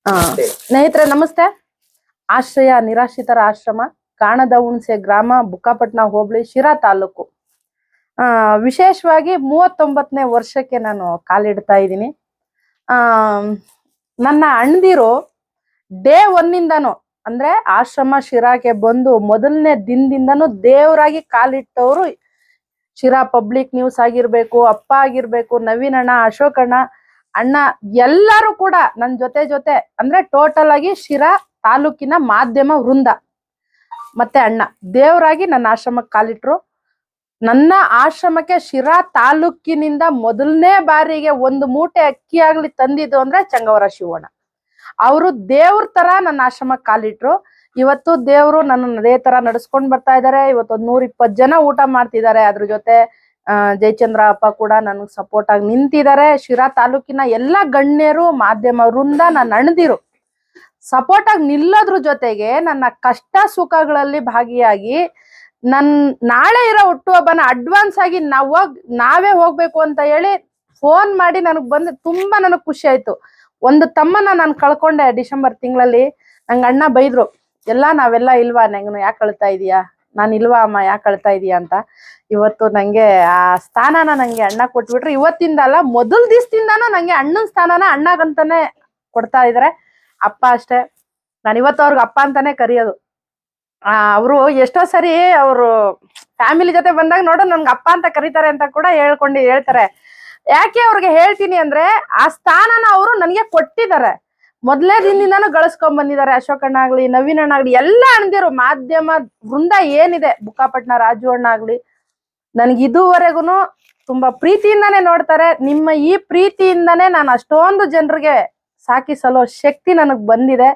ಸ್ನೇಹಿತರೆ ನಮಸ್ತೆ. ಆಶ್ರಯ ನಿರಾಶ್ರಿತರ ಆಶ್ರಮ, ಕಾಣದ ಹುಣಸೆ ಗ್ರಾಮ, ಬುಕ್ಕಾಪಟ್ನ ಹೋಬಳಿ, ಶಿರಾ ತಾಲೂಕು. ವಿಶೇಷವಾಗಿ 39ನೇ ವರ್ಷಕ್ಕೆ ನಾನು ಕಾಲಿಡ್ತಾ ಇದ್ದೀನಿ. ನನ್ನ ಅಣ್ಣದಿರು ಡೇ 1ಇಂದನು ಅಂದ್ರೆ ಆಶ್ರಮ ಶಿರಾಗೆ ಬಂದು ಮೊದಲನೇ ದಿನದಿಂದನು ದೇವರಾಗಿ ಕಾಲಿಟ್ಟವರು ಶಿರಾ ಪಬ್ಲಿಕ್ ನ್ಯೂಸ್ ಆಗಿರ್ಬೇಕು, ಅಪ್ಪ ಆಗಿರ್ಬೇಕು, ನವೀನ್ ಅಣ್ಣ, ಅಶೋಕ್ ಅಣ್ಣ ಎಲ್ಲರೂ ಕೂಡ ನನ್ನ ಜೊತೆ ಅಂದ್ರೆ ಟೋಟಲ್ ಆಗಿ ಶಿರಾ ತಾಲೂಕಿನ ಮಾಧ್ಯಮ ವೃಂದ ಮತ್ತೆ ಅಣ್ಣ ದೇವರಾಗಿ ನನ್ನ ಆಶ್ರಮಕ್ಕೆ ಕಾಲಿಟ್ರು. ನನ್ನ ಆಶ್ರಮಕ್ಕೆ ಶಿರಾ ತಾಲೂಕಿನಿಂದ ಮೊದಲನೇ ಬಾರಿಗೆ ಒಂದು ಮೂಟೆ ಅಕ್ಕಿ ಆಗ್ಲಿ ತಂದಿದ್ದು ಅಂದ್ರೆ ಚಂಗವರ ಶಿವಣ್ಣ. ಅವರು ದೇವ್ರ ತರ ನನ್ನ ಆಶ್ರಮಕ್ಕೆ ಕಾಲಿಟ್ರು. ಇವತ್ತು ದೇವ್ರು ನನ್ನ ಅದೇ ತರ ನಡ್ಸ್ಕೊಂಡ್ ಬರ್ತಾ ಇದಾರೆ. ಇವತ್ತು 120 ಜನ ಊಟ ಮಾಡ್ತಿದ್ದಾರೆ. ಅದ್ರ ಜೊತೆ ಜಯಚಂದ್ರ ಅಪ್ಪ ಕೂಡ ನನಗೆ ಸಪೋರ್ಟ್ ಆಗಿ ನಿಂತಿದ್ದಾರೆ. ಶಿರಾ ತಾಲೂಕಿನ ಎಲ್ಲ ಗಣ್ಯರು, ಮಾಧ್ಯಮ ವೃಂದ, ನನ್ನ ಅಣ್ಣದಿರು ಸಪೋರ್ಟ್ ಆಗಿ ನಿಲ್ಲೋದ್ರ ಜೊತೆಗೆ ನನ್ನ ಕಷ್ಟ ಸುಖಗಳಲ್ಲಿ ಭಾಗಿಯಾಗಿ ನಾಳೆ ಇರೋ ಹುಟ್ಟುಹಬ್ಬನ ಅಡ್ವಾನ್ಸ್ ಆಗಿ ನಾವೇ ಹೋಗ್ಬೇಕು ಅಂತ ಹೇಳಿ ಫೋನ್ ಮಾಡಿ ನನಗ್ ಬಂದು ತುಂಬಾ ನನಗ್ ಖುಷಿ ಆಯ್ತು. ಒಂದು ತಮ್ಮನ ನಾನು ಕಳ್ಕೊಂಡೆ ಡಿಸೆಂಬರ್ ತಿಂಗಳಲ್ಲಿ. ನಂಗೆ ಅಣ್ಣ ಬೈದ್ರು, ನಾವೆಲ್ಲ ಇಲ್ವಾ, ನಂಗೆ ಯಾಕೆ ಕಳ್ತಾ ಇದೀಯಾ, ನಾನು ಇಲ್ವಾ ಅಮ್ಮ, ಯಾಕೆ ಕಳ್ತಾ ಇದೀಯಾ ಅಂತ. ಇವತ್ತು ನಂಗೆ ಆ ಸ್ಥಾನನ ನಂಗೆ ಅಣ್ಣ ಕೊಟ್ಬಿಟ್ರು. ಇವತ್ತಿಂದ ಅಲ್ಲ, ಮೊದಲ ದಿವಸದಿಂದಾನು ನಂಗೆ ಅಣ್ಣನ ಸ್ಥಾನನ ಅಣ್ಣಗಂತಾನೆ ಕೊಡ್ತಾ ಇದಾರೆ. ಅಪ್ಪ ಅಷ್ಟೇ, ನಾನು ಇವತ್ತು ಅವ್ರಿಗೆ ಅಪ್ಪ ಅಂತಾನೆ ಕರೆಯೋದು. ಅವರು ಎಷ್ಟೋ ಸರಿ ಅವರು ಫ್ಯಾಮಿಲಿ ಜೊತೆ ಬಂದಾಗ ನೋಡು ನನ್ಗೆ ಅಪ್ಪ ಅಂತ ಕರೀತಾರೆ ಅಂತ ಕೂಡ ಹೇಳ್ತಾರೆ. ಯಾಕೆ ಅವ್ರಿಗೆ ಹೇಳ್ತೀನಿ ಅಂದ್ರೆ ಆ ಸ್ಥಾನನ ಅವರು ನನಗೆ ಕೊಟ್ಟಿದ್ದಾರೆ. ಮೊದಲೇ ದಿನದಿಂದಾನು ಗಳಿಸ್ಕೊಂಡ್ ಬಂದಿದ್ದಾರೆ. ಅಶೋಕ್ ಅಣ್ಣ ಆಗ್ಲಿ, ನವೀನ್ ಅಣ್ಣ ಆಗ್ಲಿ, ಎಲ್ಲ ಅಣ್ಣದಿರು ಮಾಧ್ಯಮ ವೃಂದ ಏನಿದೆ, ಬುಕ್ಕಾಪಟ್ನ ರಾಜು ಅಣ್ಣ ಆಗ್ಲಿ, ನನ್ಗೆ ಇದುವರೆಗೂ ತುಂಬಾ ಪ್ರೀತಿಯಿಂದಾನೇ ನೋಡ್ತಾರೆ. ನಿಮ್ಮ ಈ ಪ್ರೀತಿಯಿಂದಾನೇ ನಾನು ಅಷ್ಟೊಂದು ಜನರಿಗೆ ಸಾಕಿಸಲೋ ಶಕ್ತಿ ನನಗ್ ಬಂದಿದೆ.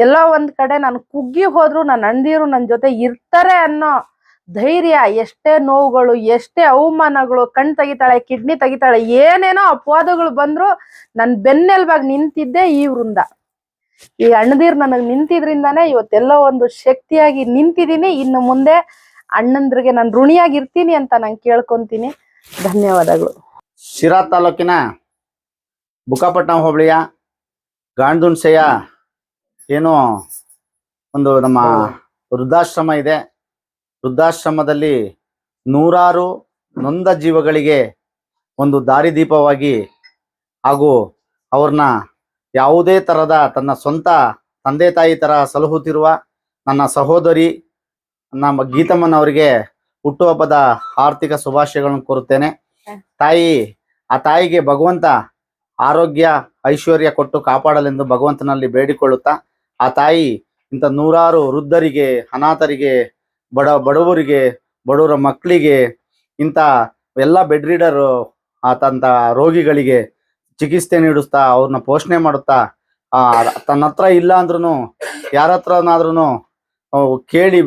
ಎಲ್ಲೋ ಒಂದ್ ಕಡೆ ನಾನು ಕುಗ್ಗಿ ಹೋದ್ರು ನನ್ನ ಅಣ್ಣದಿರು ನನ್ನ ಜೊತೆ ಇರ್ತಾರೆ ಅನ್ನೋ ಧೈರ್ಯ. ಎಷ್ಟೇ ನೋವುಗಳು, ಎಷ್ಟೇ ಅವಮಾನಗಳು, ಕಣ್ ತೆಗಿತಾಳೆ, ಕಿಡ್ನಿ ತೆಗಿತಾಳೆ, ಏನೇನೋ ಅಪವಾದಗಳು ಬಂದ್ರು ನನ್ ಬೆನ್ನೆಲ್ಬಾಗ್ ನಿಂತಿದ್ದೆ ಈ ವೃಂದ. ಈ ಅಣ್ಣದಿರು ನನಗ್ ನಿಂತಿದ್ರಿಂದಾನೇ ಇವತ್ತೆಲ್ಲೋ ಒಂದು ಶಕ್ತಿಯಾಗಿ ನಿಂತಿದ್ದೀನಿ. ಇನ್ನು ಮುಂದೆ ಅಣ್ಣಂದ್ರಿಗೆ ನಾನು ಋಣಿಯಾಗಿರ್ತೀನಿ ಅಂತ ನಾನು ಕೇಳ್ಕೊಂತೀನಿ. ಧನ್ಯವಾದಗಳು. ಶಿರಾ ತಾಲೂಕಿನ ಬುಕ್ಕಾಪಟ್ನ ಹೋಬಳಿಯ ಗಾಂಡುಣಸೆಯ ಏನೋ ಒಂದು ನಮ್ಮ ವೃದ್ಧಾಶ್ರಮ ಇದೆ. ವೃದ್ಧಾಶ್ರಮದಲ್ಲಿ ನೂರಾರು ನೊಂದ ಜೀವಗಳಿಗೆ ಒಂದು ದಾರಿದೀಪವಾಗಿ ಹಾಗೂ ಅವ್ರನ್ನ ಯಾವುದೇ ತರದ ತನ್ನ ಸ್ವಂತ ತಂದೆ ತಾಯಿ ತರ ಸಲಹುತ್ತಿರುವ ನನ್ನ ಸಹೋದರಿ ನಮ್ಮ ಗೀತಮ್ಮನವರಿಗೆ ಹುಟ್ಟುಹಬ್ಬದ ಆರ್ಥಿಕ ಶುಭಾಶಯಗಳನ್ನು ಕೋರುತ್ತೇನೆ. ಆ ತಾಯಿಗೆ ಭಗವಂತ ಆರೋಗ್ಯ ಐಶ್ವರ್ಯ ಕೊಟ್ಟು ಕಾಪಾಡಲೆಂದು ಭಗವಂತನಲ್ಲಿ ಬೇಡಿಕೊಳ್ಳುತ್ತಾ, ಆ ತಾಯಿ ಇಂಥ ನೂರಾರು ವೃದ್ಧರಿಗೆ, ಅನಾಥರಿಗೆ, ಬಡವರಿಗೆ, ಬಡವರ ಮಕ್ಕಳಿಗೆ, ಇಂಥ ಎಲ್ಲ ಬೆಡ್ ರೀಡರು ಆತಂತ ರೋಗಿಗಳಿಗೆ ಚಿಕಿತ್ಸೆ ನೀಡಿಸ್ತಾ ಅವ್ರನ್ನ ಪೋಷಣೆ ಮಾಡುತ್ತಾ, ತನ್ನ ಹತ್ರ ಇಲ್ಲ ಅಂದ್ರೂ ಯಾರ ಹತ್ರನಾದ್ರೂ ಕೇಳಿ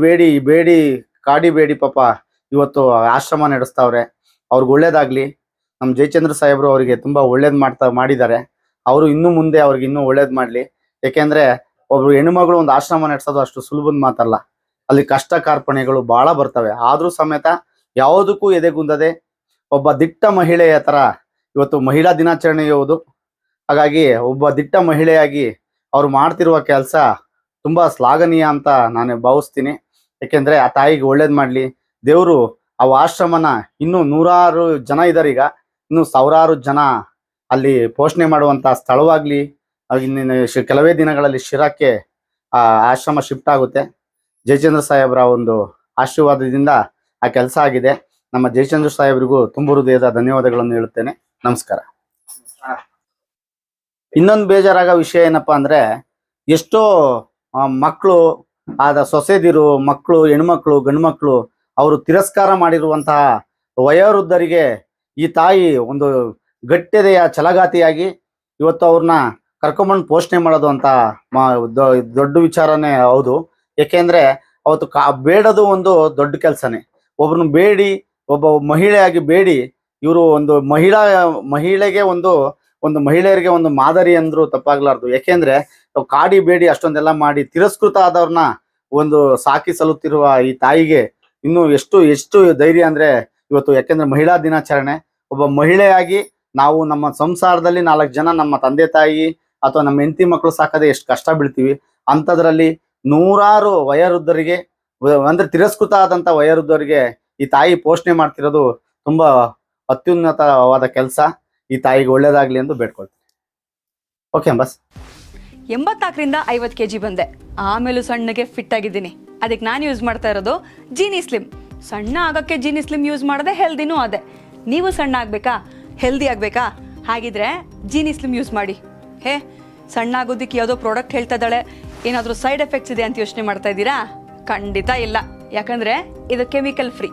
ಕಾಡಿಬೇಡಿ ಪಾಪ ಇವತ್ತು ಆಶ್ರಮ ನಡೆಸ್ತಾವ್ರೆ. ಅವ್ರಿಗೆ ಒಳ್ಳೇದಾಗ್ಲಿ. ನಮ್ಮ ಜಯಚಂದ್ರ ಸಾಹೇಬ್ರು ಅವರಿಗೆ ತುಂಬಾ ಒಳ್ಳೇದ್ ಮಾಡಿದ್ದಾರೆ. ಅವರು ಇನ್ನು ಮುಂದೆ ಅವ್ರಿಗೆ ಇನ್ನೂ ಒಳ್ಳೇದ್ ಮಾಡ್ಲಿ. ಯಾಕೆಂದ್ರೆ ಒಬ್ರು ಹೆಣ್ಮಗಳು ಒಂದು ಆಶ್ರಮ ನಡೆಸೋದು ಅಷ್ಟು ಸುಲಭದ ಮಾತಲ್ಲ. ಅಲ್ಲಿ ಕಷ್ಟ ಕಾರ್ಪಣ್ಯಗಳು ಬಹಳ ಬರ್ತವೆ. ಆದ್ರೂ ಸಮೇತ ಯಾವುದಕ್ಕೂ ಎದೆಗುಂದದೆ ಒಬ್ಬ ದಿಟ್ಟ ಮಹಿಳೆಯ ತರ ಇವತ್ತು ಮಹಿಳಾ ದಿನಾಚರಣೆ ಇರುವುದು. ಹಾಗಾಗಿ ಒಬ್ಬ ದಿಟ್ಟ ಮಹಿಳೆಯಾಗಿ ಅವ್ರು ಮಾಡ್ತಿರುವ ಕೆಲಸ ತುಂಬಾ ಶ್ಲಾಘನೀಯ ಅಂತ ನಾನು ಭಾವಿಸ್ತೀನಿ. ಯಾಕೆಂದ್ರೆ ಆ ತಾಯಿಗೆ ಒಳ್ಳೇದ್ ಮಾಡ್ಲಿ ದೇವರು. ಅವು ಆಶ್ರಮನ ಇನ್ನೂ ನೂರಾರು ಜನ ಇದ್ದಾರೆ. ಈಗ ಇನ್ನು ಸಾವಿರಾರು ಜನ ಅಲ್ಲಿ ಪೋಷಣೆ ಮಾಡುವಂತ ಸ್ಥಳವಾಗ್ಲಿ. ಇನ್ನೇನು ಕೆಲವೇ ದಿನಗಳಲ್ಲಿ ಶಿರಾಕ್ಕೆ ಆ ಆಶ್ರಮ ಶಿಫ್ಟ್ ಆಗುತ್ತೆ. ಜಯಚಂದ್ರ ಸಾಹೇಬ್ರ ಒಂದು ಆಶೀರ್ವಾದದಿಂದ ಆ ಕೆಲಸ ಆಗಿದೆ. ನಮ್ಮ ಜಯಚಂದ್ರ ಸಾಹೇಬ್ರಿಗೂ ತುಂಬ ಹೃದಯದ ಧನ್ಯವಾದಗಳನ್ನು ಹೇಳುತ್ತೇನೆ. ನಮಸ್ಕಾರ. ಇನ್ನೊಂದು ಬೇಜಾರಾಗೋ ವಿಷಯ ಏನಪ್ಪಾ ಅಂದ್ರೆ, ಎಷ್ಟೋ ಮಕ್ಕಳು ಆದ ಸೊಸೆದಿರು ಮಕ್ಕಳು, ಹೆಣ್ಮಕ್ಳು, ಗಂಡು ಮಕ್ಕಳು ಅವರು ತಿರಸ್ಕಾರ ಮಾಡಿರುವಂತಹ ವಯೋವೃದ್ಧರಿಗೆ ಈ ತಾಯಿ ಒಂದು ಗಟ್ಟಿದೆಯ ಛಲಗಾತಿಯಾಗಿ ಇವತ್ತು ಅವ್ರನ್ನ ಕರ್ಕೊಂಬಂದು ಪೋಷಣೆ ಮಾಡೋದು ಅಂತ ದೊಡ್ಡ ವಿಚಾರನೇ ಹೌದು. ಯಾಕೆಂದ್ರೆ ಅವತ್ತು ಬೇಡದು ಒಂದು ದೊಡ್ಡ ಕೆಲಸನೇ. ಒಬ್ರನ್ನ ಬೇಡಿ, ಒಬ್ಬ ಮಹಿಳೆಯಾಗಿ ಬೇಡಿ, ಇವರು ಒಂದು ಮಹಿಳೆಗೆ ಒಂದು ಮಹಿಳೆಯರಿಗೆ ಒಂದು ಮಾದರಿ ಅಂದ್ರು ತಪ್ಪಾಗ್ಲಾರ್ದು. ಯಾಕೆಂದ್ರೆ ಕಾಡಿ ಬೇಡಿ ಅಷ್ಟೊಂದೆಲ್ಲ ಮಾಡಿ ತಿರಸ್ಕೃತ ಆದವ್ರನ್ನ ಒಂದು ಸಾಕಿ ಸಲುತ್ತಿರುವ ಈ ತಾಯಿಗೆ ಇನ್ನು ಎಷ್ಟು ಧೈರ್ಯ ಅಂದ್ರೆ ಇವತ್ತು. ಯಾಕೆಂದ್ರೆ ಮಹಿಳಾ ದಿನಾಚರಣೆ, ಒಬ್ಬ ಮಹಿಳೆಯಾಗಿ ನಾವು ನಮ್ಮ ಸಂಸಾರದಲ್ಲಿ 4 ಜನ, ನಮ್ಮ ತಂದೆ ತಾಯಿ, ಅಥವಾ ನಮ್ಮ ಹೆಂಡತಿ ಮಕ್ಕಳು ಸಾಕದೆ ಎಷ್ಟು ಕಷ್ಟ ಬೀಳ್ತೀವಿ. ಅಂಥದ್ರಲ್ಲಿ ನೂರಾರು ವಯೋವೃದ್ಧರಿಗೆ ಅಂದ್ರೆ ತಿರಸ್ಕೃತ ಆದಂತ ವಯೋವೃದ್ಧರಿಗೆ ಈ ತಾಯಿ ಪೋಷಣೆ ಮಾಡ್ತಿರೋದು ತುಂಬಾ ಅತ್ಯುನ್ನತವಾದ ಕೆಲಸ. ಈ ತಾಯಿಗೆ ಒಳ್ಳೇದಾಗ್ಲಿ ಎಂದು ಬೇಡ್ಕೊಳ್ತೀನಿ. ಓಕೆ ಬಸ್. 84ರಿಂದ 50 kg ಬಂದೆ, ಆಮೇಲೂ ಸಣ್ಣಗೆ ಫಿಟ್ ಆಗಿದ್ದೀನಿ. ಅದಕ್ಕೆ ನಾನು ಯೂಸ್ ಮಾಡ್ತಾ ಇರೋದು ಜೀನಿ ಸ್ಲಿಮ್. ಸಣ್ಣ ಆಗಕ್ಕೆ ಜೀನಿ ಸ್ಲಿಮ್ ಯೂಸ್ ಮಾಡಿದೆ, ಹೆಲ್ದಿನೂ ಅದೇ. ನೀವು ಸಣ್ಣ ಆಗಬೇಕಾ, ಹೆಲ್ದಿ ಆಗಬೇಕಾ? ಹಾಗಿದ್ರೆ ಜೀನಿ ಸ್ಲಿಮ್ ಯೂಸ್ ಮಾಡಿ. ಸಣ್ಣ ಆಗೋದಕ್ಕೆ ಯಾವುದೋ ಪ್ರಾಡಕ್ಟ್ ಹೇಳ್ತಾ ಇದ್ದಾಳೆ, ಏನಾದರೂ ಸೈಡ್ ಎಫೆಕ್ಟ್ಸ್ ಇದೆ ಅಂತ ಯೋಚನೆ ಮಾಡ್ತಾ ಇದ್ದೀರಾ? ಖಂಡಿತ ಇಲ್ಲ, ಯಾಕಂದರೆ ಇದು ಕೆಮಿಕಲ್ ಫ್ರೀ.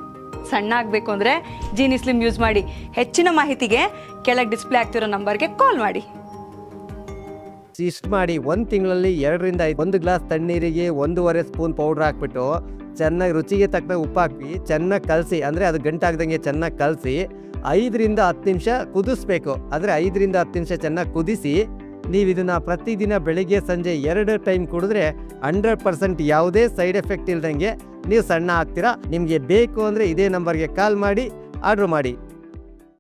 ಸಣ್ಣ ಆಗಬೇಕು ಅಂದರೆ ಜೀನಿ ಸ್ಲಿಮ್ ಯೂಸ್ ಮಾಡಿ. ಹೆಚ್ಚಿನ ಮಾಹಿತಿಗೆ ಕೆಳಗೆ ಡಿಸ್ಪ್ಲೇ ಆಗ್ತಿರೋ ನಂಬರ್ಗೆ ಕಾಲ್ ಮಾಡಿ. ಇಷ್ಟು ಮಾಡಿ 1 ತಿಂಗಳಲ್ಲಿ 2ರಿಂದ 5 1 ಗ್ಲಾಸ್ ತಣ್ಣೀರಿಗೆ 1.5 ಸ್ಪೂನ್ ಪೌಡ್ರ್ ಹಾಕ್ಬಿಟ್ಟು ಚೆನ್ನಾಗಿ ರುಚಿಗೆ ತಕ್ಕ ಉಪ್ಪು ಹಾಕಿ ಚೆನ್ನಾಗಿ ಕಲಸಿ, ಅಂದರೆ ಅದು ಗಂಟಾಗ್ದಂಗೆ ಚೆನ್ನಾಗಿ ಕಲಸಿ 5ರಿಂದ 10 ನಿಮಿಷ ಕುದಿಸ್ಬೇಕು. ಅಂದರೆ 5ರಿಂದ 10 ನಿಮಿಷ ಚೆನ್ನಾಗಿ ಕುದಿಸಿ ನೀವು ಇದನ್ನು ಪ್ರತಿದಿನ ಬೆಳಿಗ್ಗೆ ಸಂಜೆ 2 ಟೈಮ್ ಕುಡಿದ್ರೆ 100% ಯಾವುದೇ ಸೈಡ್ ಎಫೆಕ್ಟ್ ಇಲ್ದಂಗೆ ನೀವು ಸಣ್ಣ ಆಗ್ತೀರಾ. ನಿಮಗೆ ಬೇಕು ಅಂದರೆ ಇದೇ ನಂಬರ್ಗೆ ಕಾಲ್ ಮಾಡಿ ಆರ್ಡ್ರ್ ಮಾಡಿ.